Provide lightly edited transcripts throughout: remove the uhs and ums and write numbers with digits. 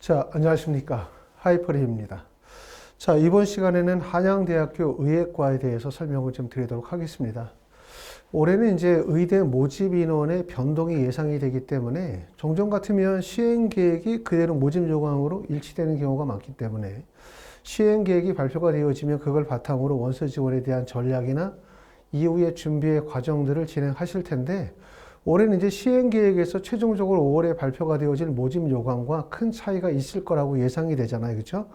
자, 안녕하십니까. 하이퍼리입니다. 자, 이번 시간에는 한양대학교 의예과에 대해서 설명을 좀 드리도록 하겠습니다. 올해는 이제 의대 모집 인원의 변동이 예상이 되기 때문에 종종 같으면 시행 계획이 그대로 모집 요강으로 일치되는 경우가 많기 때문에 시행 계획이 발표가 되어지면 그걸 바탕으로 원서 지원에 대한 전략이나 이후의 준비의 과정들을 진행하실 텐데 올해는 이제 시행 계획에서 최종적으로 5월에 발표가 되어질 모집 요강과 큰 차이가 있을 거라고 예상이 되잖아요. 그렇죠?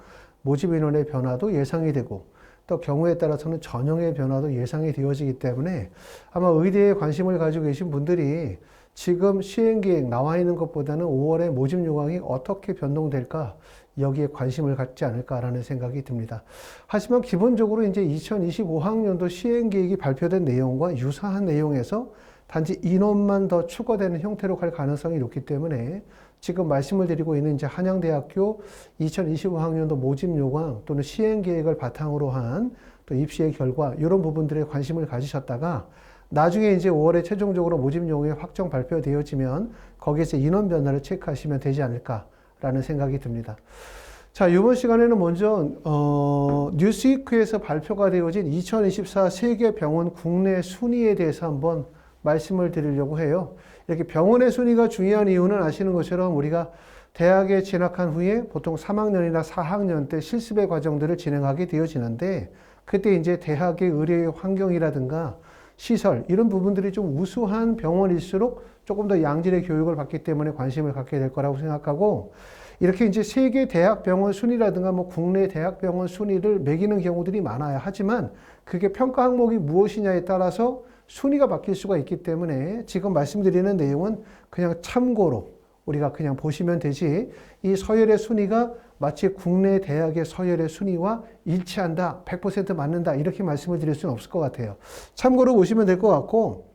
모집 인원의 변화도 예상이 되고 또 경우에 따라서는 전형의 변화도 예상이 되어지기 때문에 아마 의대에 관심을 가지고 계신 분들이 지금 시행 계획 나와 있는 것보다는 5월에 모집 요강이 어떻게 변동될까 여기에 관심을 갖지 않을까라는 생각이 듭니다. 하지만 기본적으로 이제 2025학년도 시행 계획이 발표된 내용과 유사한 내용에서 단지 인원만 더 추가되는 형태로 갈 가능성이 높기 때문에 지금 말씀을 드리고 있는 이제 한양대학교 2025학년도 모집 요강 또는 시행 계획을 바탕으로 한 또 입시의 결과 이런 부분들에 관심을 가지셨다가 나중에 이제 5월에 최종적으로 모집 요강이 확정 발표되어지면 거기에서 인원 변화를 체크하시면 되지 않을까라는 생각이 듭니다. 자, 이번 시간에는 먼저 뉴스위크에서 발표가 되어진 2024 세계병원 국내 순위에 대해서 한번 말씀을 드리려고 해요. 이렇게 병원의 순위가 중요한 이유는 아시는 것처럼 우리가 대학에 진학한 후에 보통 3학년이나 4학년 때 실습의 과정들을 진행하게 되어지는데 그때 이제 대학의 의료의 환경이라든가 시설 이런 부분들이 좀 우수한 병원일수록 조금 더 양질의 교육을 받기 때문에 관심을 갖게 될 거라고 생각하고 이렇게 이제 세계 대학 병원 순위라든가 뭐 국내 대학 병원 순위를 매기는 경우들이 많아요. 하지만 그게 평가 항목이 무엇이냐에 따라서 순위가 바뀔 수가 있기 때문에 지금 말씀드리는 내용은 그냥 참고로 우리가 그냥 보시면 되지 이 서열의 순위가 마치 국내 대학의 서열의 순위와 일치한다, 100% 맞는다 이렇게 말씀을 드릴 수는 없을 것 같아요. 참고로 보시면 될 것 같고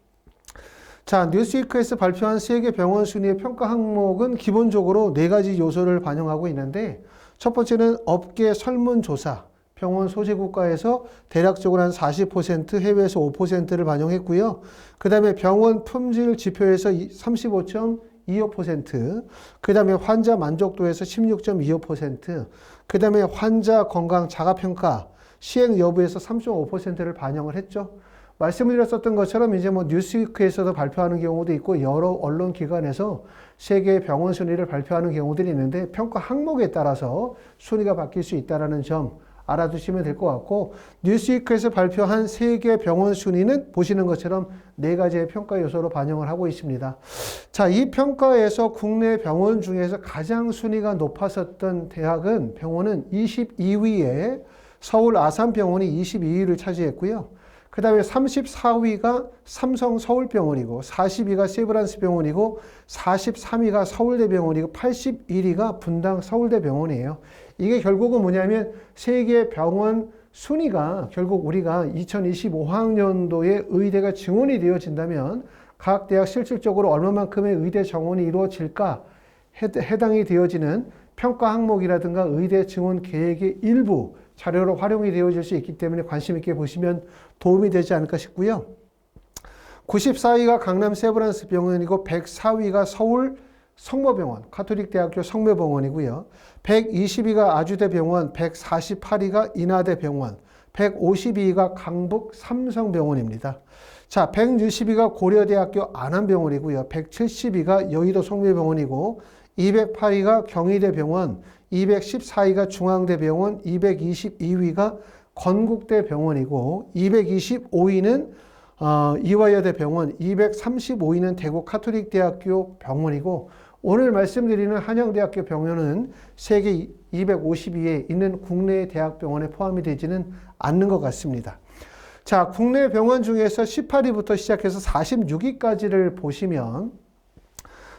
자, 뉴스위크에서 발표한 세계 병원 순위의 평가 항목은 기본적으로 4가지 요소를 반영하고 있는데 첫 번째는 업계 설문조사, 병원 소재 국가에서 대략적으로 한 40%, 해외에서 5%를 반영했고요. 그 다음에 병원 품질 지표에서 35.25%, 그 다음에 환자 만족도에서 16.25%, 그 다음에 환자 건강 자가평가, 시행 여부에서 3.5%를 반영을 했죠. 말씀을 드렸었던 것처럼 이제 뭐 뉴스위크에서도 발표하는 경우도 있고 여러 언론 기관에서 세계 병원 순위를 발표하는 경우들이 있는데 평가 항목에 따라서 순위가 바뀔 수 있다는 점 알아두시면 될 것 같고 뉴스위크에서 발표한 세계 병원 순위는 보시는 것처럼 4가지의 평가 요소로 반영을 하고 있습니다. 자, 이 평가에서 국내 병원 중에서 가장 순위가 높았었던 병원은 22위에 서울 아산병원이 22위를 차지했고요. 그 다음에 34위가 삼성 서울병원이고 40위가 세브란스 병원이고 43위가 서울대병원이고 81위가 분당 서울대병원이에요. 이게 결국은 뭐냐면 세계 병원 순위가 결국 우리가 2025학년도에 의대가 증원이 되어진다면 각 대학 실질적으로 얼마만큼의 의대 정원이 이루어질까 해당이 되어지는 평가 항목이라든가 의대 증원 계획의 일부 자료로 활용이 되어질 수 있기 때문에 관심 있게 보시면 도움이 되지 않을까 싶고요. 94위가 강남 세브란스 병원이고 104위가 서울 성모병원, 가톨릭대학교 성모병원이고요. 120위가 아주대병원, 148위가 인하대병원, 152위가 강북 삼성병원입니다. 자, 160위가 고려대학교 안암병원이고요. 170위가 여의도 성모병원이고 208위가 경희대병원, 214위가 중앙대병원, 222위가 건국대병원이고 225위는 이화여대병원, 235위는 대구 카톨릭대학교 병원이고 오늘 말씀드리는 한양대학교 병원은 세계 250위에 있는 국내 대학병원에 포함이 되지는 않는 것 같습니다. 자, 국내 병원 중에서 18위부터 시작해서 46위까지를 보시면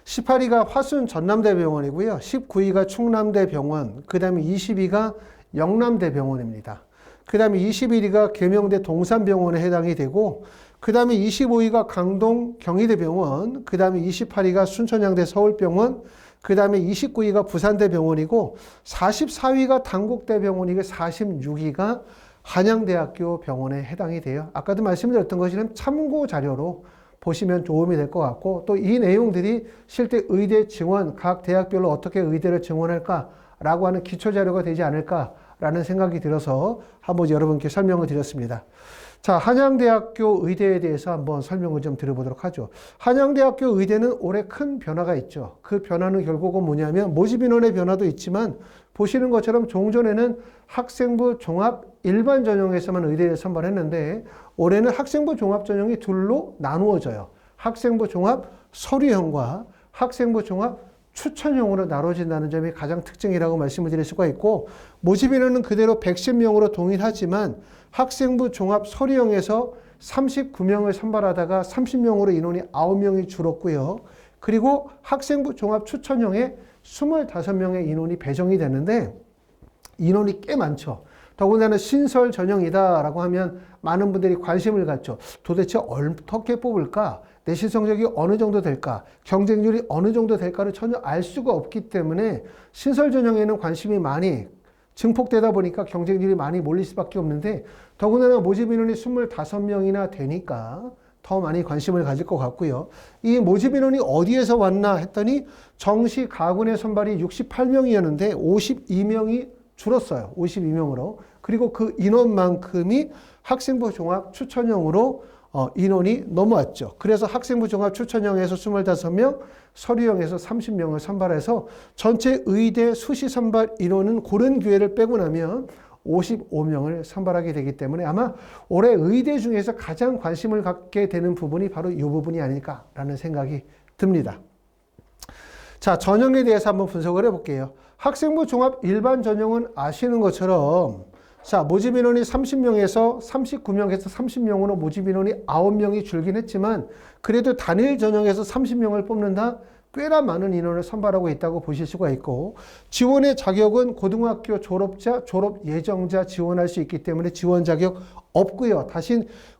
18위가 화순 전남대병원이고요. 19위가 충남대병원, 그 다음에 20위가 영남대병원입니다. 그 다음에 21위가 계명대 동산병원에 해당이 되고 그 다음에 25위가 강동 경희대병원, 그 다음에 28위가 순천향대 서울병원, 그 다음에 29위가 부산대병원이고 44위가 당국대병원이고 46위가 한양대학교 병원에 해당이 돼요. 아까도 말씀드렸던 것처럼 참고 자료로 보시면 도움이 될 것 같고, 또 이 내용들이 실제 의대 증원, 각 대학별로 어떻게 의대를 증원할까라고 하는 기초 자료가 되지 않을까라는 생각이 들어서 한번 여러분께 설명을 드렸습니다. 자, 한양대학교 의대에 대해서 한번 설명을 좀 드려보도록 하죠. 한양대학교 의대는 올해 큰 변화가 있죠. 그 변화는 결국은 뭐냐면 모집 인원의 변화도 있지만 보시는 것처럼 종전에는 학생부 종합 일반 전형에서만 의대를 선발했는데 올해는 학생부 종합 전형이 둘로 나누어져요. 학생부 종합 서류형과 학생부 종합 추천형으로 나눠진다는 점이 가장 특징이라고 말씀을 드릴 수가 있고, 모집 인원은 그대로 110명으로 동일하지만 학생부 종합 서류형에서 39명을 선발하다가 30명으로 인원이 9명이 줄었고요. 그리고 학생부 종합 추천형에 25명의 인원이 배정이 되는데 인원이 꽤 많죠. 더군다나 신설 전형이다라고 하면 많은 분들이 관심을 갖죠. 도대체 어떻게 뽑을까? 내신 성적이 어느 정도 될까? 경쟁률이 어느 정도 될까를 전혀 알 수가 없기 때문에 신설 전형에는 관심이 많이 증폭되다 보니까 경쟁률이 많이 몰릴 수밖에 없는데, 더군다나 모집 인원이 25명이나 되니까 더 많이 관심을 가질 것 같고요. 이 모집 인원이 어디에서 왔나 했더니 정시 가군의 선발이 68명이었는데 52명이 줄었어요. 52명으로. 그리고 그 인원만큼이 학생부 종합 추천형으로 인원이 넘어왔죠. 그래서 학생부 종합 추천형에서 25명, 서류형에서 30명을 선발해서 전체 의대 수시 선발 인원은 고른 기회를 빼고 나면 55명을 선발하게 되기 때문에 아마 올해 의대 중에서 가장 관심을 갖게 되는 부분이 바로 이 부분이 아닐까라는 생각이 듭니다. 자, 전형에 대해서 한번 분석을 해볼게요. 학생부 종합 일반 전형은 아시는 것처럼 자, 모집 인원이 30명에서 39명에서 30명으로 모집 인원이 9명이 줄긴 했지만 그래도 단일 전형에서 30명을 뽑는다? 꽤나 많은 인원을 선발하고 있다고 보실 수가 있고, 지원의 자격은 고등학교 졸업자, 졸업 예정자 지원할 수 있기 때문에 지원 자격 없고요.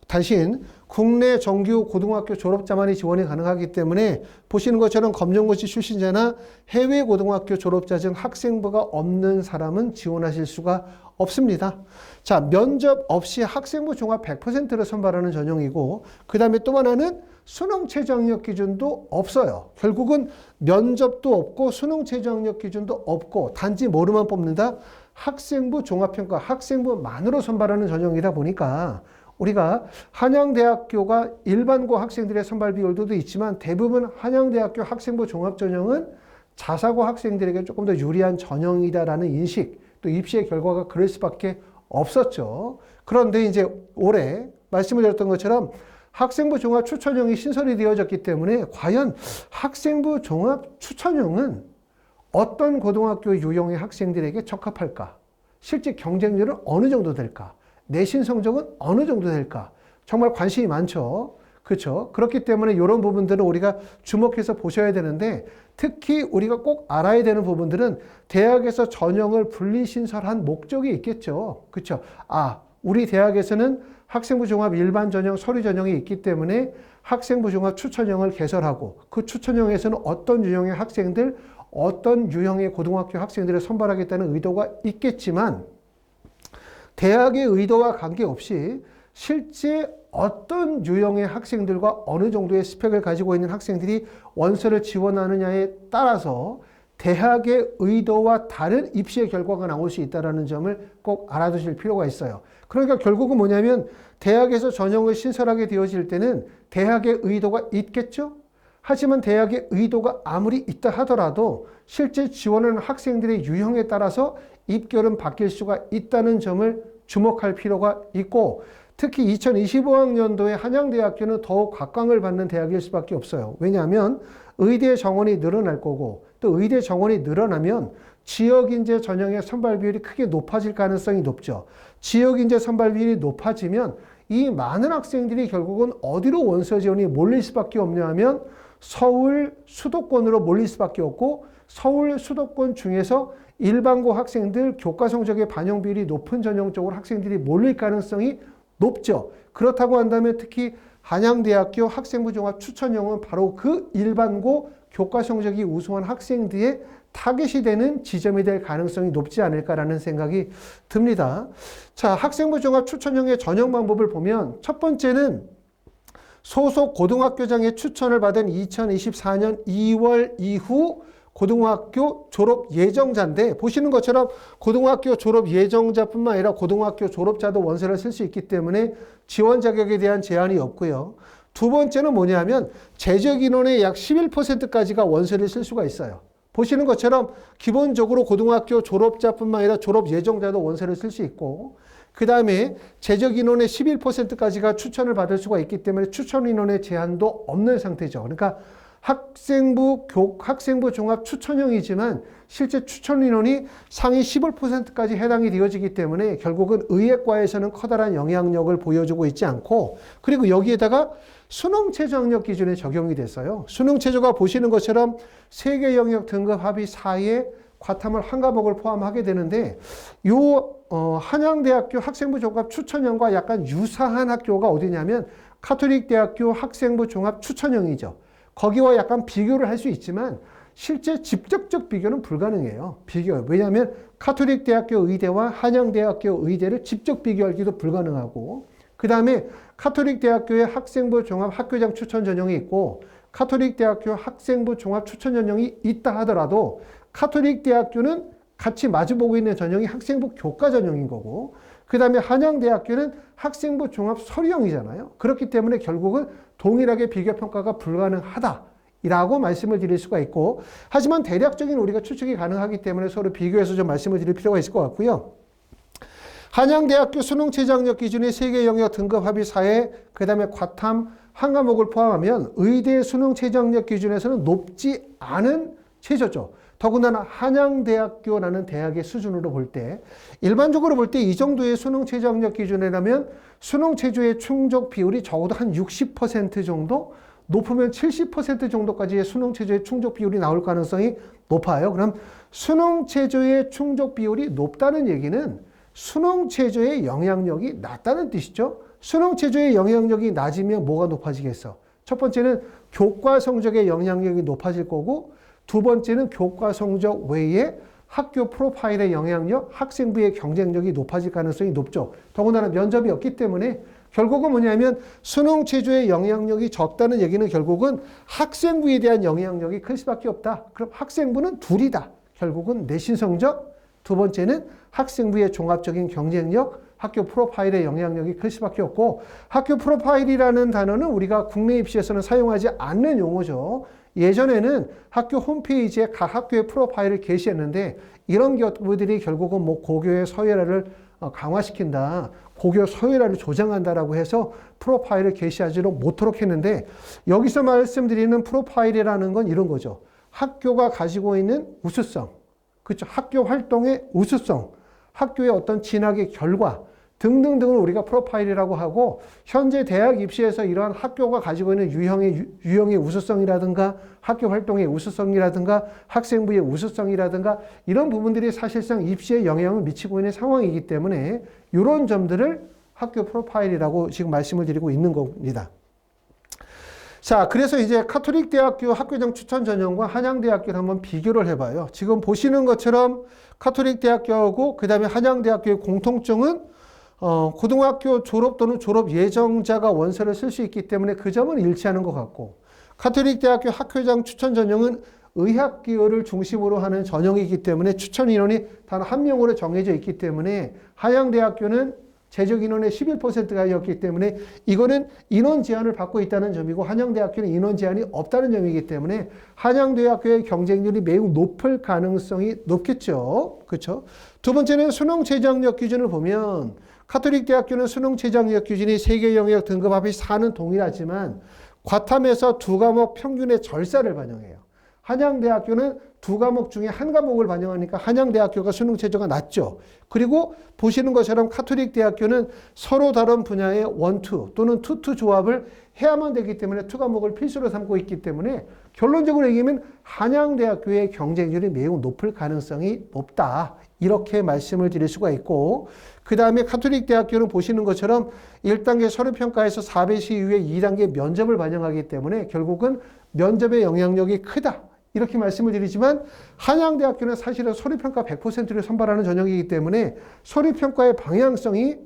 대신 국내 정규 고등학교 졸업자만이 지원이 가능하기 때문에 보시는 것처럼 검정고시 출신자나 해외 고등학교 졸업자 중 학생부가 없는 사람은 지원하실 수가 없습니다. 자, 면접 없이 학생부 종합 100%를 선발하는 전형이고, 그 다음에 또 하나는 수능 최저학력 기준도 없어요. 결국은 면접도 없고 수능 최저학력 기준도 없고 단지 뭐로만 뽑는다? 학생부 종합평가, 학생부만으로 선발하는 전형이다 보니까 우리가 한양대학교가 일반고 학생들의 선발 비율도 있지만 대부분 한양대학교 학생부 종합전형은 자사고 학생들에게 조금 더 유리한 전형이다라는 인식, 또 입시의 결과가 그럴 수밖에 없었죠. 그런데 이제 올해 말씀을 드렸던 것처럼 학생부 종합 추천형이 신설이 되어졌기 때문에 과연 학생부 종합 추천형은 어떤 고등학교 유형의 학생들에게 적합할까? 실제 경쟁률은 어느 정도 될까? 내신 성적은 어느 정도 될까? 정말 관심이 많죠. 그렇죠? 그렇기 때문에 이런 부분들은 우리가 주목해서 보셔야 되는데, 특히 우리가 꼭 알아야 되는 부분들은 대학에서 전형을 분리신설한 목적이 있겠죠. 그렇죠? 우리 대학에서는 학생부 종합 일반 전형, 서류 전형이 있기 때문에 학생부 종합 추천형을 개설하고 그 추천형에서는 어떤 유형의 학생들, 어떤 유형의 고등학교 학생들을 선발하겠다는 의도가 있겠지만, 대학의 의도와 관계없이 실제 어떤 유형의 학생들과 어느 정도의 스펙을 가지고 있는 학생들이 원서를 지원하느냐에 따라서 대학의 의도와 다른 입시의 결과가 나올 수 있다는 점을 꼭 알아두실 필요가 있어요. 그러니까 결국은 뭐냐면 대학에서 전형을 신설하게 되어질 때는 대학의 의도가 있겠죠? 하지만 대학의 의도가 아무리 있다 하더라도 실제 지원하는 학생들의 유형에 따라서 입결은 바뀔 수가 있다는 점을 주목할 필요가 있고, 특히 2025학년도에 한양대학교는 더욱 각광을 받는 대학일 수밖에 없어요. 왜냐하면 의대 정원이 늘어날 거고, 또 의대 정원이 늘어나면 지역인재 전형의 선발 비율이 크게 높아질 가능성이 높죠. 지역인재 선발 비율이 높아지면 이 많은 학생들이 결국은 어디로 원서 지원이 몰릴 수밖에 없냐 하면 서울 수도권으로 몰릴 수밖에 없고, 서울 수도권 중에서 일반고 학생들 교과 성적의 반영 비율이 높은 전형 쪽으로 학생들이 몰릴 가능성이 높죠. 그렇다고 한다면 특히 한양대학교 학생부 종합 추천형은 바로 그 일반고 교과 성적이 우수한 학생들의 타겟이 되는 지점이 될 가능성이 높지 않을까라는 생각이 듭니다. 자, 학생부 종합 추천형의 전형 방법을 보면 첫 번째는 소속 고등학교장의 추천을 받은 2024년 2월 이후 고등학교 졸업 예정자인데 보시는 것처럼 고등학교 졸업 예정자뿐만 아니라 고등학교 졸업자도 원서를 쓸 수 있기 때문에 지원 자격에 대한 제한이 없고요. 두 번째는 뭐냐면 재적 인원의 약 11%까지가 원서를 쓸 수가 있어요. 보시는 것처럼 기본적으로 고등학교 졸업자뿐만 아니라 졸업 예정자도 원서를 쓸 수 있고 그 다음에 재적 인원의 11%까지가 추천을 받을 수가 있기 때문에 추천 인원의 제한도 없는 상태죠. 그러니까 학생부 종합 추천형이지만 실제 추천 인원이 상위 15%까지 해당이 되어지기 때문에 결국은 의예과에서는 커다란 영향력을 보여주고 있지 않고 그리고 여기에다가 수능 최저 학력 기준에 적용이 됐어요. 수능 최저가 보시는 것처럼 3개 영역 등급 합의 4에 과탐을 한 과목을 포함하게 되는데 한양대학교 학생부 종합 추천형과 약간 유사한 학교가 어디냐면 카톨릭대학교 학생부 종합 추천형이죠. 거기와 약간 비교를 할 수 있지만 실제 직접적 비교는 불가능해요. 왜냐하면 카톨릭대학교 의대와 한양대학교 의대를 직접 비교하기도 불가능하고 그 다음에 카톨릭대학교의 학생부 종합 학교장 추천 전형이 있고 카톨릭대학교 학생부 종합 추천 전형이 있다 하더라도 카톨릭대학교는 같이 마주보고 있는 전형이 학생부 교과 전형인 거고 그 다음에 한양대학교는 학생부 종합 서류형이잖아요. 그렇기 때문에 결국은 동일하게 비교평가가 불가능하다라고 말씀을 드릴 수가 있고 하지만 대략적인 우리가 추측이 가능하기 때문에 서로 비교해서 좀 말씀을 드릴 필요가 있을 것 같고요. 한양대학교 수능 최저 학력 기준이 3개 영역 등급 합의 4에 그 다음에 과탐 한 과목을 포함하면 의대 수능 최저 학력 기준에서는 높지 않은 최저죠. 더군다나 한양대학교라는 대학의 수준으로 볼 때 일반적으로 볼 때 이 정도의 수능 최저 학력 기준이라면 수능 최저의 충족 비율이 적어도 한 60% 정도 높으면 70% 정도까지의 수능 최저의 충족 비율이 나올 가능성이 높아요. 그럼 수능 최저의 충족 비율이 높다는 얘기는 수능 최저의 영향력이 낮다는 뜻이죠. 수능 최저의 영향력이 낮으면 뭐가 높아지겠어? 첫 번째는 교과 성적의 영향력이 높아질 거고 두 번째는 교과 성적 외에 학교 프로파일의 영향력, 학생부의 경쟁력이 높아질 가능성이 높죠. 더군다나 면접이 없기 때문에 결국은 뭐냐면 수능 최저의 영향력이 적다는 얘기는 결국은 학생부에 대한 영향력이 클 수밖에 없다. 그럼 학생부는 둘이다. 결국은 내신 성적, 두 번째는 학생부의 종합적인 경쟁력, 학교 프로파일의 영향력이 클 수밖에 없고 학교 프로파일이라는 단어는 우리가 국내 입시에서는 사용하지 않는 용어죠. 예전에는 학교 홈페이지에 각 학교의 프로파일을 게시했는데 이런 것들이 결국은 뭐 고교의 서열화를 강화시킨다, 고교 서열화를 조장한다라고 해서 프로파일을 게시하지 못하도록 했는데 여기서 말씀드리는 프로파일이라는 건 이런 거죠. 학교가 가지고 있는 우수성, 그렇죠? 학교 활동의 우수성, 학교의 어떤 진학의 결과 등등등을 우리가 프로파일이라고 하고 현재 대학 입시에서 이러한 학교가 가지고 있는 유형의 우수성이라든가 학교 활동의 우수성이라든가 학생부의 우수성이라든가 이런 부분들이 사실상 입시에 영향을 미치고 있는 상황이기 때문에 이런 점들을 학교 프로파일이라고 지금 말씀을 드리고 있는 겁니다. 자, 그래서 이제 카톨릭대학교 학교장 추천 전형과 한양대학교를 한번 비교를 해봐요. 지금 보시는 것처럼 카톨릭대학교하고 그 다음에 한양대학교의 공통점은 고등학교 졸업 또는 졸업 예정자가 원서를 쓸 수 있기 때문에 그 점은 일치하는 것 같고 카톨릭대학교 학교장 추천 전형은 의학기여를 중심으로 하는 전형이기 때문에 추천 인원이 단 한 명으로 정해져 있기 때문에 한양대학교는 재적 인원의 11%가였기 때문에 이거는 인원 제한을 받고 있다는 점이고 한양대학교는 인원 제한이 없다는 점이기 때문에 한양대학교의 경쟁률이 매우 높을 가능성이 높겠죠. 그렇죠? 두 번째는 수능 최저 학력 기준을 보면 카톨릭대학교는 수능 최저 학력 기준이 3개 영역 등급 합의 4는 동일하지만 과탐에서 2과목 평균의 절사를 반영해요. 한양대학교는 2과목 중에 한 과목을 반영하니까 한양대학교가 수능 최저가 낮죠. 그리고 보시는 것처럼 카톨릭대학교는 서로 다른 분야의 1, 2 또는 2, 2 조합을 해야만 되기 때문에 2과목을 필수로 삼고 있기 때문에 결론적으로 얘기하면 한양대학교의 경쟁률이 매우 높을 가능성이 높다. 이렇게 말씀을 드릴 수가 있고 그 다음에 카톨릭대학교는 보시는 것처럼 1단계 서류평가에서 4배시 이후에 2단계 면접을 반영하기 때문에 결국은 면접의 영향력이 크다. 이렇게 말씀을 드리지만 한양대학교는 사실은 서류평가 100%를 선발하는 전형이기 때문에 서류평가의 방향성이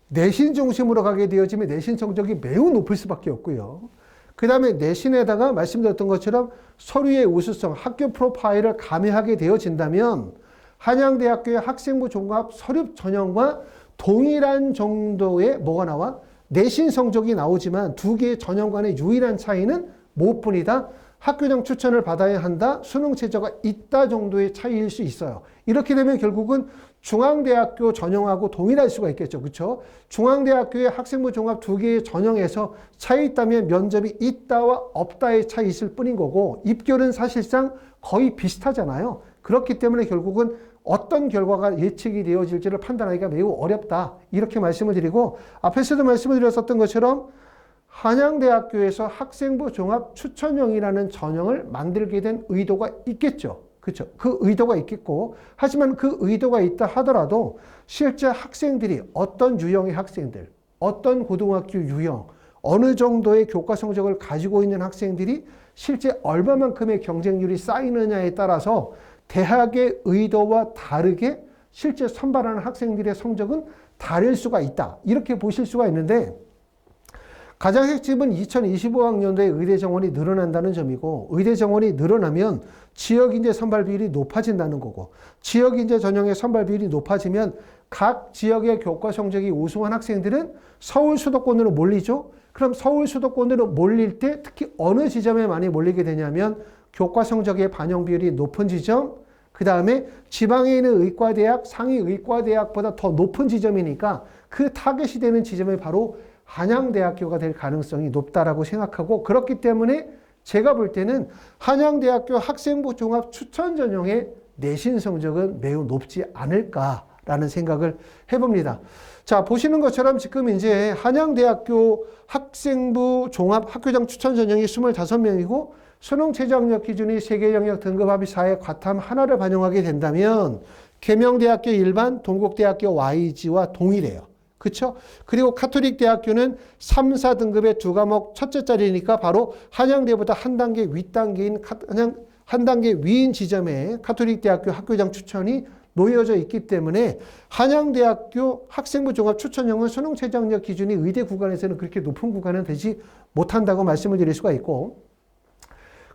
내신 중심으로 가게 되어지면 내신 성적이 매우 높을 수밖에 없고요. 그 다음에 내신에다가 말씀드렸던 것처럼 서류의 우수성, 학교 프로파일을 가미하게 되어진다면 한양대학교의 학생부 종합 서류 전형과 동일한 정도의 뭐가 나와? 내신 성적이 나오지만 두 개의 전형 간의 유일한 차이는 무엇뿐이다? 학교장 추천을 받아야 한다, 수능 최저가 있다 정도의 차이일 수 있어요. 이렇게 되면 결국은 중앙대학교 전형하고 동일할 수가 있겠죠. 그렇죠? 중앙대학교의 학생부 종합 두 개의 전형에서 차이 있다면 면접이 있다와 없다의 차이 있을 뿐인 거고 입결은 사실상 거의 비슷하잖아요. 그렇기 때문에 결국은 어떤 결과가 예측이 되어질지를 판단하기가 매우 어렵다. 이렇게 말씀을 드리고 앞에서도 말씀을 드렸었던 것처럼 한양대학교에서 학생부 종합 추천형이라는 전형을 만들게 된 의도가 있겠죠. 그렇죠. 그 의도가 있겠고 하지만 그 의도가 있다 하더라도 실제 학생들이 어떤 유형의 학생들, 어떤 고등학교 유형, 어느 정도의 교과 성적을 가지고 있는 학생들이 실제 얼마만큼의 경쟁률이 쌓이느냐에 따라서 대학의 의도와 다르게 실제 선발하는 학생들의 성적은 다를 수가 있다. 이렇게 보실 수가 있는데 가장 핵심은 2025학년도에 의대 정원이 늘어난다는 점이고 의대 정원이 늘어나면 지역인재 선발 비율이 높아진다는 거고 지역인재 전형의 선발 비율이 높아지면 각 지역의 교과 성적이 우수한 학생들은 서울 수도권으로 몰리죠. 그럼 서울 수도권으로 몰릴 때 특히 어느 지점에 많이 몰리게 되냐면 교과 성적의 반영 비율이 높은 지점, 그 다음에 지방에 있는 의과대학, 상위 의과대학보다 더 높은 지점이니까 그 타겟이 되는 지점이 바로 한양대학교가 될 가능성이 높다라고 생각하고 그렇기 때문에 제가 볼 때는 한양대학교 학생부 종합 추천 전형의 내신 성적은 매우 높지 않을까라는 생각을 해봅니다. 자, 보시는 것처럼 지금 이제 한양대학교 학생부 종합 학교장 추천 전형이 25명이고 수능 최저학력 기준이 세계 영역 등급 합의 4의 과탐 하나를 반영하게 된다면 계명대학교 일반, 동국대학교 YG와 동일해요. 그렇죠? 그리고 카톨릭 대학교는 3, 4등급의 두 과목 첫째 자리니까 바로 한양대보다 한 단계 윗단계인 한 단계 위인 지점에 카톨릭 대학교 학교장 추천이 놓여져 있기 때문에 한양대학교 학생부 종합 추천형은 수능 최저학력 기준이 의대 구간에서는 그렇게 높은 구간은 되지 못한다고 말씀을 드릴 수가 있고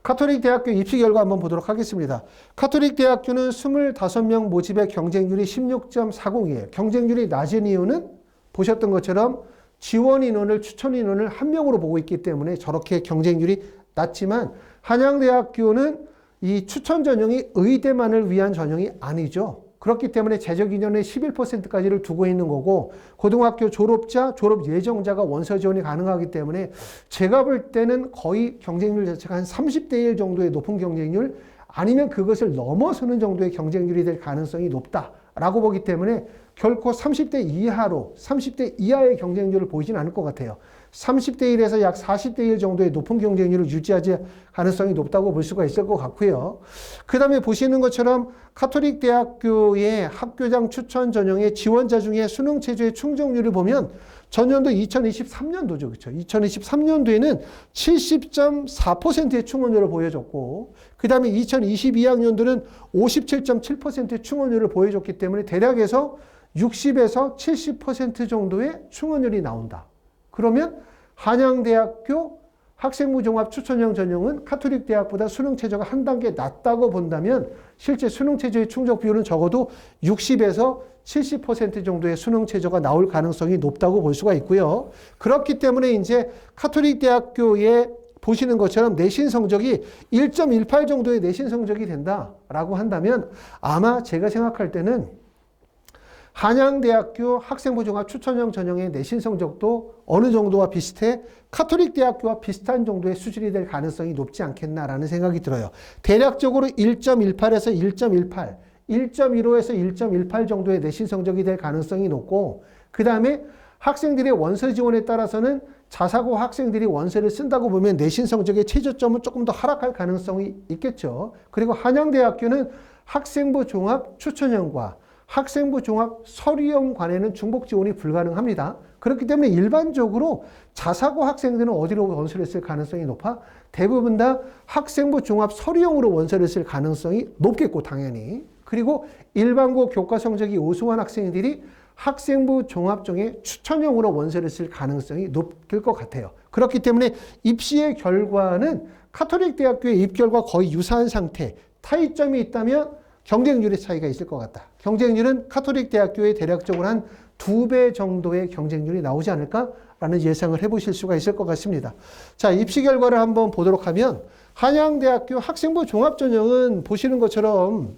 카톨릭 대학교 입시 결과 한번 보도록 하겠습니다. 카톨릭 대학교는 25명 모집의 경쟁률이 16.40이에요. 경쟁률이 낮은 이유는 보셨던 것처럼 지원 인원을 추천 인원을 한 명으로 보고 있기 때문에 저렇게 경쟁률이 낮지만 한양대학교는 이 추천 전형이 의대만을 위한 전형이 아니죠. 그렇기 때문에 재적 인원의 11%까지를 두고 있는 거고 고등학교 졸업자, 졸업 예정자가 원서 지원이 가능하기 때문에 제가 볼 때는 거의 경쟁률 자체가 한 30대 1 정도의 높은 경쟁률 아니면 그것을 넘어서는 정도의 경쟁률이 될 가능성이 높다라고 보기 때문에 결코 30대 이하로 30대 이하의 경쟁률을 보이진 않을 것 같아요. 30대 1에서 약 40대 1 정도의 높은 경쟁률을 유지하지 가능성이 높다고 볼 수가 있을 것 같고요. 그 다음에 보시는 것처럼 카톨릭 대학교의 학교장 추천 전형의 지원자 중에 수능 체제의 충족률을 보면 전년도 2023년도죠. 그렇죠? 2023년도에는 70.4%의 충원율을 보여줬고 그 다음에 2022학년도는 57.7%의 충원율을 보여줬기 때문에 대략에서 60에서 70% 정도의 충원율이 나온다. 그러면 한양대학교 학생부 종합 추천형 전형은 카톨릭 대학보다 수능 최저가 한 단계 낮다고 본다면 실제 수능 최저의 충족 비율은 적어도 60에서 70% 정도의 수능 최저가 나올 가능성이 높다고 볼 수가 있고요. 그렇기 때문에 이제 카톨릭 대학교에 보시는 것처럼 내신 성적이 1.18 정도의 내신 성적이 된다라고 한다면 아마 제가 생각할 때는 한양대학교 학생부 종합 추천형 전형의 내신 성적도 어느 정도와 비슷해 카톨릭 대학교와 비슷한 정도의 수준이 될 가능성이 높지 않겠나라는 생각이 들어요. 대략적으로 1.18에서 1.18, 1.15에서 1.18 정도의 내신 성적이 될 가능성이 높고 그 다음에 학생들의 원서 지원에 따라서는 자사고 학생들이 원서를 쓴다고 보면 내신 성적의 최저점은 조금 더 하락할 가능성이 있겠죠. 그리고 한양대학교는 학생부 종합 추천형과 학생부 종합 서류형 관에는 중복 지원이 불가능합니다. 그렇기 때문에 일반적으로 자사고 학생들은 어디로 원서를 쓸 가능성이 높아? 대부분 다 학생부 종합 서류형으로 원서를 쓸 가능성이 높겠고 당연히. 그리고 일반고 교과 성적이 우수한 학생들이 학생부 종합 중에 추천형으로 원서를 쓸 가능성이 높을 것 같아요. 그렇기 때문에 입시의 결과는 카톨릭 대학교의 입결과 거의 유사한 상태, 타이점이 있다면 경쟁률의 차이가 있을 것 같다. 경쟁률은 카톨릭 대학교의 대략적으로 한 2배 정도의 경쟁률이 나오지 않을까라는 예상을 해보실 수가 있을 것 같습니다. 자, 입시 결과를 한번 보도록 하면 한양대학교 학생부 종합전형은 보시는 것처럼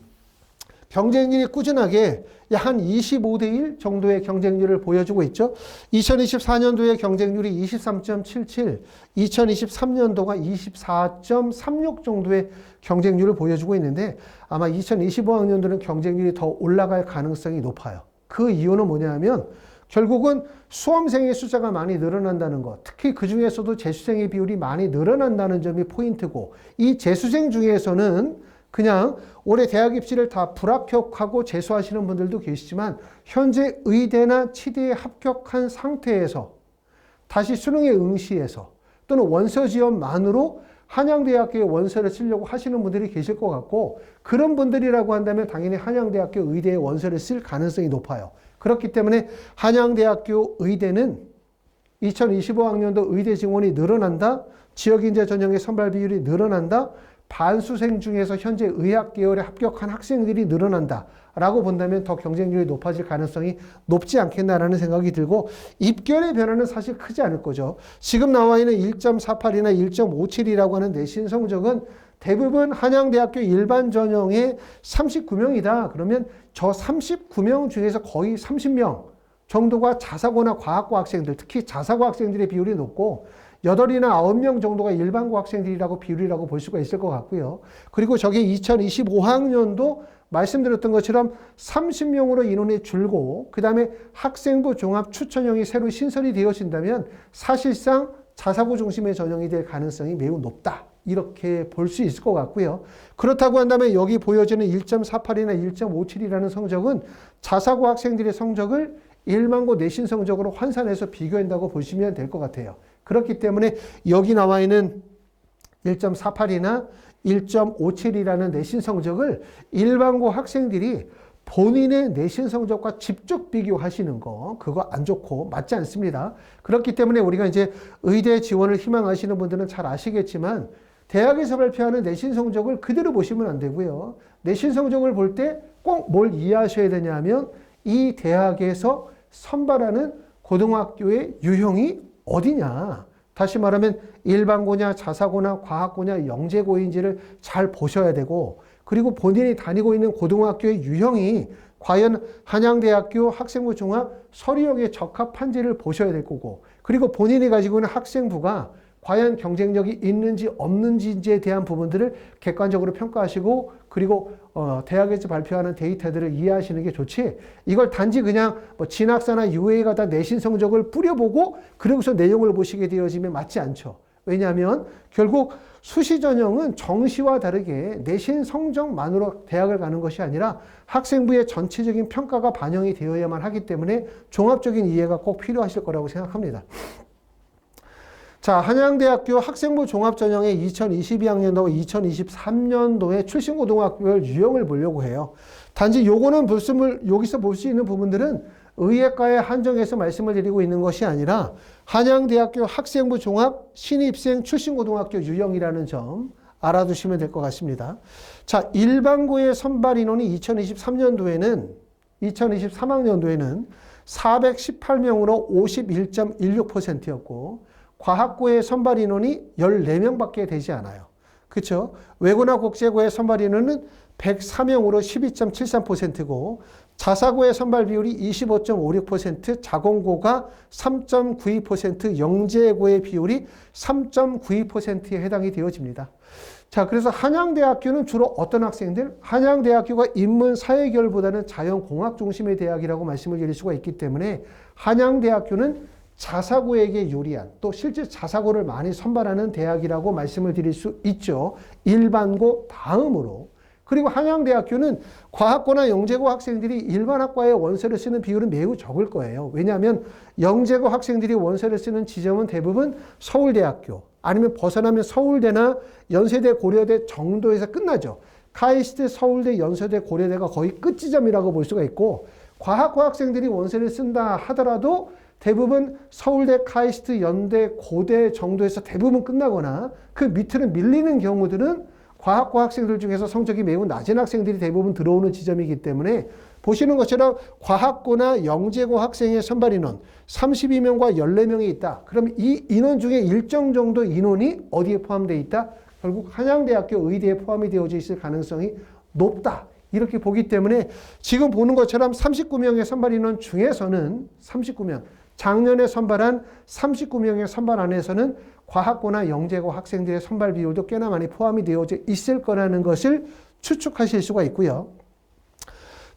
경쟁률이 꾸준하게 약 한 25대 1 정도의 경쟁률을 보여주고 있죠. 2024년도의 경쟁률이 23.77, 2023년도가 24.36 정도의 경쟁률을 보여주고 있는데 아마 2025학년도는 경쟁률이 더 올라갈 가능성이 높아요. 그 이유는 뭐냐면 결국은 수험생의 숫자가 많이 늘어난다는 것, 특히 그 중에서도 재수생의 비율이 많이 늘어난다는 점이 포인트고, 이 재수생 중에서는 그냥 올해 대학 입시를 다 불합격하고 재수하시는 분들도 계시지만 현재 의대나 치대에 합격한 상태에서 다시 수능에 응시해서 또는 원서 지원만으로 한양대학교에 원서를 쓰려고 하시는 분들이 계실 것 같고, 그런 분들이라고 한다면 당연히 한양대학교 의대에 원서를 쓸 가능성이 높아요. 그렇기 때문에 한양대학교 의대는 2025학년도 의대 증원이 늘어난다, 지역인재 전형의 선발 비율이 늘어난다, 반수생 중에서 현재 의학 계열에 합격한 학생들이 늘어난다 라고 본다면 더 경쟁률이 높아질 가능성이 높지 않겠나라는 생각이 들고, 입결의 변화는 사실 크지 않을 거죠. 지금 나와 있는 1.48이나 1.57이라고 하는 내신 성적은 대부분 한양대학교 일반 전형의 39명이다. 그러면 저 39명 중에서 거의 30명 정도가 자사고나 과학고 학생들, 특히 자사고 학생들의 비율이 높고 8이나 9명 정도가 일반고 학생들이라고 비율이라고 볼 수가 있을 것 같고요. 그리고 저게 2025학년도 말씀드렸던 것처럼 30명으로 인원이 줄고 그 다음에 학생부 종합 추천형이 새로 신설이 되어진다면 사실상 자사고 중심의 전형이 될 가능성이 매우 높다. 이렇게 볼 수 있을 것 같고요. 그렇다고 한다면 여기 보여지는 1.48이나 1.57이라는 성적은 자사고 학생들의 성적을 일반고 내신 성적으로 환산해서 비교한다고 보시면 될 것 같아요. 그렇기 때문에 여기 나와 있는 1.48이나 1.57이라는 내신 성적을 일반고 학생들이 본인의 내신 성적과 직접 비교하시는 거, 그거 안 좋고 맞지 않습니다. 그렇기 때문에 우리가 이제 의대 지원을 희망하시는 분들은 잘 아시겠지만 대학에서 발표하는 내신 성적을 그대로 보시면 안 되고요. 내신 성적을 볼 때 꼭 뭘 이해하셔야 되냐면 이 대학에서 선발하는 고등학교의 유형이 어디냐. 다시 말하면 일반고냐 자사고나 과학고냐 영재고인지를 잘 보셔야 되고, 그리고 본인이 다니고 있는 고등학교의 유형이 과연 한양대학교 학생부 종합 서류형에 적합한지를 보셔야 될 거고, 그리고 본인이 가지고 있는 학생부가 과연 경쟁력이 있는지 없는지에 대한 부분들을 객관적으로 평가하시고, 그리고 대학에서 발표하는 데이터들을 이해하시는 게 좋지, 이걸 단지 그냥 뭐 진학사나 UA가 다 내신 성적을 뿌려보고 그러고서 내용을 보시게 되어지면 맞지 않죠. 왜냐하면 결국 수시 전형은 정시와 다르게 내신 성적만으로 대학을 가는 것이 아니라 학생부의 전체적인 평가가 반영이 되어야만 하기 때문에 종합적인 이해가 꼭 필요하실 거라고 생각합니다. 자, 한양대학교 학생부 종합전형의 2022학년도와 2023년도의 출신고등학교별 유형을 보려고 해요. 단지 요거는 여기서 볼 수 있는 부분들은 의예과에 한정해서 말씀을 드리고 있는 것이 아니라 한양대학교 학생부 종합 신입생 출신고등학교 유형이라는 점 알아두시면 될 것 같습니다. 자, 일반고의 선발 인원이 2023학년도에는 418명으로 51.16%였고 과학고의 선발 인원이 14명밖에 되지 않아요. 그렇죠? 외고나 국제고의 선발 인원은 104명으로 12.73%고 자사고의 선발 비율이 25.56%, 자공고가 3.92%, 영재고의 비율이 3.92%에 해당이 되어집니다. 자, 그래서 한양대학교는 주로 어떤 학생들? 한양대학교가 인문 사회계열보다는 자연공학 중심의 대학이라고 말씀을 드릴 수가 있기 때문에 한양대학교는 자사고에게 유리한, 또 실제 자사고를 많이 선발하는 대학이라고 말씀을 드릴 수 있죠. 일반고 다음으로. 그리고 한양대학교는 과학고나 영재고 학생들이 일반학과에 원서를 쓰는 비율은 매우 적을 거예요. 왜냐하면 영재고 학생들이 원서를 쓰는 지점은 대부분 서울대학교, 아니면 벗어나면 서울대나 연세대, 고려대 정도에서 끝나죠. 카이스트, 서울대, 연세대, 고려대가 거의 끝지점이라고 볼 수가 있고, 과학고 학생들이 원서를 쓴다 하더라도 대부분 서울대, 카이스트, 연대, 고대 정도에서 대부분 끝나거나 그 밑으로 밀리는 경우들은 과학고 학생들 중에서 성적이 매우 낮은 학생들이 대부분 들어오는 지점이기 때문에 보시는 것처럼 과학고나 영재고 학생의 선발 인원 32명과 14명이 있다. 그럼 이 인원 중에 일정 정도 인원이 어디에 포함되어 있다? 결국 한양대학교 의대에 포함이 되어져 있을 가능성이 높다. 이렇게 보기 때문에 지금 보는 것처럼 39명의 선발 인원 중에서는 39명, 작년에 선발한 39명의 선발 안에서는 과학고나 영재고 학생들의 선발 비율도 꽤나 많이 포함이 되어져 있을 거라는 것을 추측하실 수가 있고요.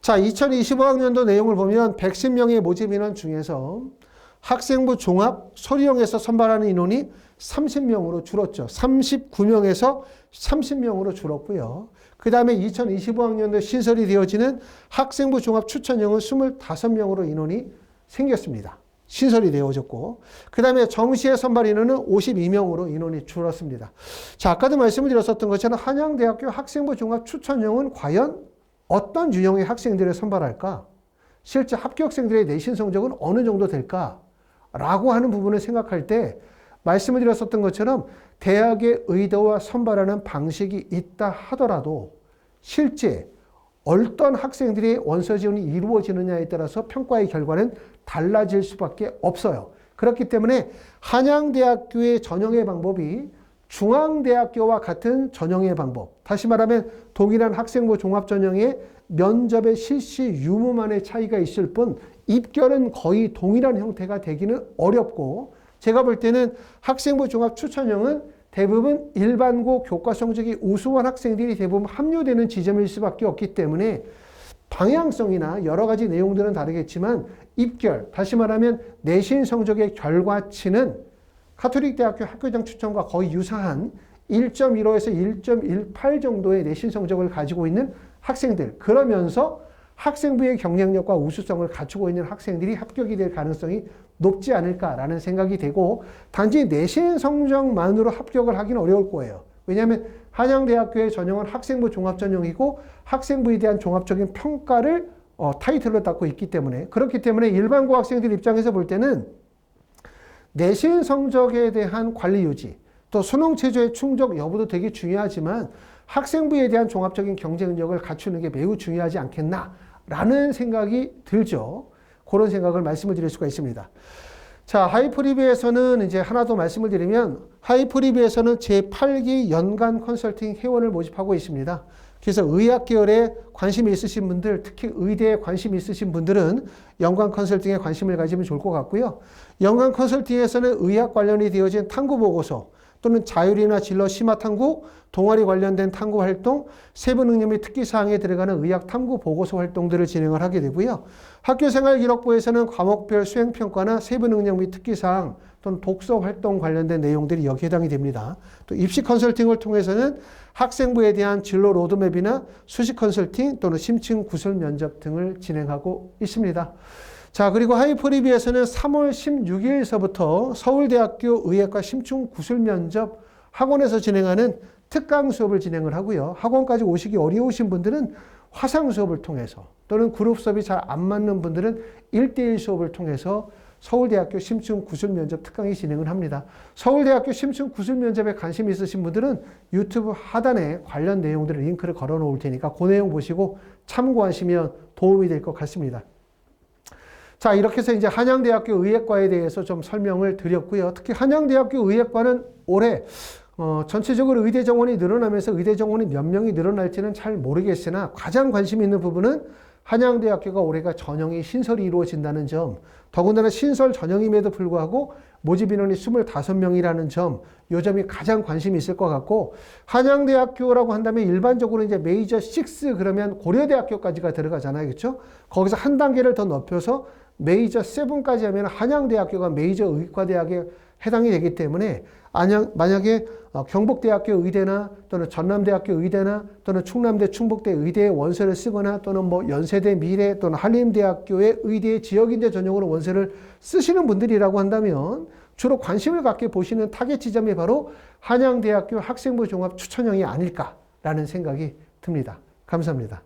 자, 2025학년도 내용을 보면 110명의 모집 인원 중에서 학생부 종합 소리형에서 선발하는 인원이 30명으로 줄었죠. 39명에서 30명으로 줄었고요. 그 다음에 2025학년도 신설이 되어지는 학생부 종합 추천형은 25명으로 인원이 생겼습니다. 신설이 되어졌고, 그 다음에 정시의 선발 인원은 52명으로 인원이 줄었습니다. 자, 아까도 말씀을 드렸었던 것처럼 한양대학교 학생부 종합 추천형은 과연 어떤 유형의 학생들을 선발할까? 실제 합격생들의 내신 성적은 어느 정도 될까? 라고 하는 부분을 생각할 때 말씀을 드렸었던 것처럼 대학의 의도와 선발하는 방식이 있다 하더라도 실제 어떤 학생들이 원서 지원이 이루어지느냐에 따라서 평가의 결과는 달라질 수밖에 없어요. 그렇기 때문에 한양대학교의 전형의 방법이 중앙대학교와 같은 전형의 방법, 다시 말하면 동일한 학생부 종합전형의 면접의 실시 유무만의 차이가 있을 뿐 입결은 거의 동일한 형태가 되기는 어렵고, 제가 볼 때는 학생부 종합 추천형은 대부분 일반고 교과 성적이 우수한 학생들이 대부분 합류되는 지점일 수밖에 없기 때문에 방향성이나 여러 가지 내용들은 다르겠지만 입결, 다시 말하면 내신 성적의 결과치는 가톨릭대학교 학교장 추천과 거의 유사한 1.15에서 1.18 정도의 내신 성적을 가지고 있는 학생들, 그러면서 학생부의 경쟁력과 우수성을 갖추고 있는 학생들이 합격이 될 가능성이 높지 않을까라는 생각이 되고, 단지 내신 성적만으로 합격을 하기는 어려울 거예요. 왜냐하면 한양대학교의 전형은 학생부 종합전형이고 학생부에 대한 종합적인 평가를 타이틀로 갖고 있기 때문에, 그렇기 때문에 일반고 학생들 입장에서 볼 때는 내신 성적에 대한 관리 유지, 또 수능 체제의 충족 여부도 되게 중요하지만 학생부에 대한 종합적인 경쟁력을 갖추는 게 매우 중요하지 않겠나라는 생각이 들죠. 그런 생각을 말씀을 드릴 수가 있습니다. 자, 하이프리뷰에서는 이제 하나 더 말씀을 드리면, 하이프리뷰에서는 제8기 연간 컨설팅 회원을 모집하고 있습니다. 그래서 의학 계열에 관심이 있으신 분들, 특히 의대에 관심이 있으신 분들은 연간 컨설팅에 관심을 가지면 좋을 것 같고요. 연간 컨설팅에서는 의학 관련이 되어진 탐구 보고서, 또는 자율이나 진로 심화 탐구, 동아리 관련된 탐구 활동, 세부 능력 및 특기 사항에 들어가는 의학 탐구 보고서 활동들을 진행을 하게 되고요. 학교생활 기록부에서는 과목별 수행 평가나 세부 능력 및 특기 사항 또는 독서 활동 관련된 내용들이 여기에 해당이 됩니다. 또 입시 컨설팅을 통해서는 학생부에 대한 진로 로드맵이나 수시 컨설팅 또는 심층 구술 면접 등을 진행하고 있습니다. 자, 그리고 하이프리뷰에서는 3월 16일서부터 서울대학교 의학과 심층 구술 면접 학원에서 진행하는 특강 수업을 진행을 하고요. 학원까지 오시기 어려우신 분들은 화상 수업을 통해서, 또는 그룹 수업이 잘 안 맞는 분들은 1대1 수업을 통해서 서울대학교 심층 구술 면접 특강이 진행을 합니다. 서울대학교 심층 구술 면접에 관심 있으신 분들은 유튜브 하단에 관련 내용들을 링크를 걸어 놓을 테니까 그 내용 보시고 참고하시면 도움이 될 것 같습니다. 자, 이렇게 해서 이제 한양대학교 의예과에 대해서 좀 설명을 드렸고요. 특히 한양대학교 의예과는 올해 전체적으로 의대 정원이 늘어나면서 의대 정원이 몇 명이 늘어날지는 잘 모르겠으나 가장 관심 있는 부분은 한양대학교가 올해가 전형이 신설이 이루어진다는 점, 더군다나 신설 전형임에도 불구하고 모집 인원이 25명이라는 점, 이 점이 가장 관심이 있을 것 같고, 한양대학교라고 한다면 일반적으로 이제 메이저 6 그러면 고려대학교까지가 들어가잖아요. 그렇죠? 거기서 한 단계를 더 높여서 메이저 7까지 하면 한양대학교가 메이저 의과대학에 해당이 되기 때문에 만약에 경북대학교 의대나 또는 전남대학교 의대나 또는 충남대 충북대 의대에 원서를 쓰거나 또는 뭐 연세대 미래 또는 한림대학교의 의대 지역인대 전형으로 원서를 쓰시는 분들이라고 한다면 주로 관심을 갖게 보시는 타겟 지점이 바로 한양대학교 학생부 종합 추천형이 아닐까라는 생각이 듭니다. 감사합니다.